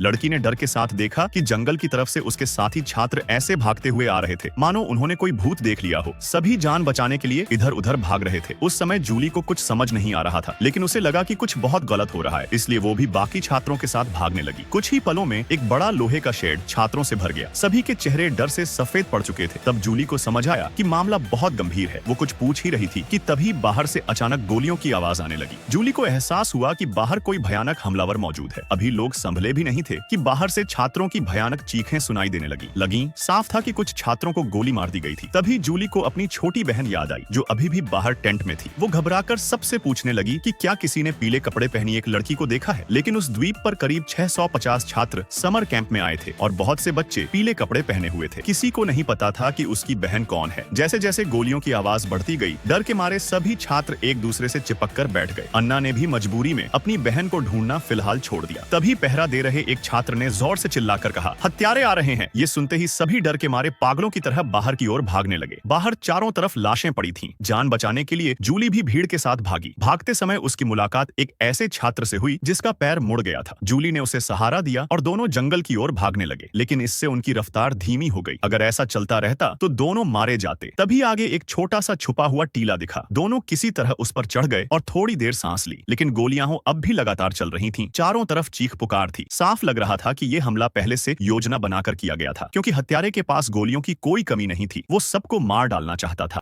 लड़की ने डर के साथ देखा कि जंगल की तरफ से उसके साथी छात्र ऐसे भागते हुए आ रहे थे मानो उन्होंने कोई भूत देख लिया हो। सभी जान बचाने के लिए इधर उधर भाग रहे थे। उस समय जूली को कुछ समझ नहीं आ रहा था, लेकिन उसे लगा कि कुछ बहुत गलत हो रहा है, इसलिए वो भी बाकी छात्रों के साथ भागने लगी। कुछ ही पलों में एक बड़ा लोहे का शेड छात्रों से भर गया। सभी के चेहरे डर से सफेद पड़ चुके थे। तब जूली को समझ आया कि मामला बहुत गंभीर है। वो कुछ पूछ ही रही थी कि तभी बाहर से अचानक गोलियों की आवाज आने लगी। जूली को एहसास हुआ कि बाहर कोई भयानक हमलावर मौजूद है। अभी लोग संभले भी नहीं थे कि बाहर से छात्रों की भयानक चीखें सुनाई देने लगी। साफ था कि कुछ छात्रों को गोली मार दी गई थी। तभी जूली को अपनी छोटी बहन याद आई जो अभी भी बाहर टेंट में थी। वो घबराकर सबसे पूछने लगी कि क्या किसी ने पीले कपड़े पहनी एक लड़की को देखा है। लेकिन उस द्वीप पर करीब 650 छात्र समर कैंप में आए थे और बहुत से बच्चे पीले कपड़े पहने हुए थे। किसी को नहीं पता था कि उसकी बहन कौन है। जैसे जैसे गोलियों की आवाज बढ़ती गई, डर के मारे सभी छात्र एक दूसरे से चिपक कर बैठ गए। अन्ना ने भी मजबूरी में अपनी बहन को ढूंढना फिलहाल छोड़ दिया। तभी पहरा दे रहे एक छात्र ने जोर से चिल्लाकर कहा, हत्यारे आ रहे हैं। ये सुनते ही सभी डर के मारे पागलों की तरह बाहर की ओर भागने लगे। बाहर चारों तरफ लाशें पड़ी थीं। जान बचाने के लिए जूली भी भीड़ के साथ भागी। भागते समय उसकी मुलाकात एक ऐसे छात्र से हुई जिसका पैर मुड़ गया था। जूली ने उसे सहारा दिया और दोनों जंगल की ओर भागने लगे, लेकिन इससे उनकी रफ्तार धीमी हो गई। अगर ऐसा चलता रहता तो दोनों मारे जाते। तभी आगे एक छोटा सा छुपा हुआ टीला दिखा। दोनों किसी तरह उस पर चढ़ गए और थोड़ी देर सांस ली, लेकिन गोलियां अब भी लगातार चल रही थीं। चारों तरफ चीख पुकार थी। साफ लग रहा था कि यह हमला पहले से योजना बनाकर किया गया था, क्योंकि हत्यारे के पास गोलियों की कोई कमी नहीं थी। वो सबको मार डालना चाहता था।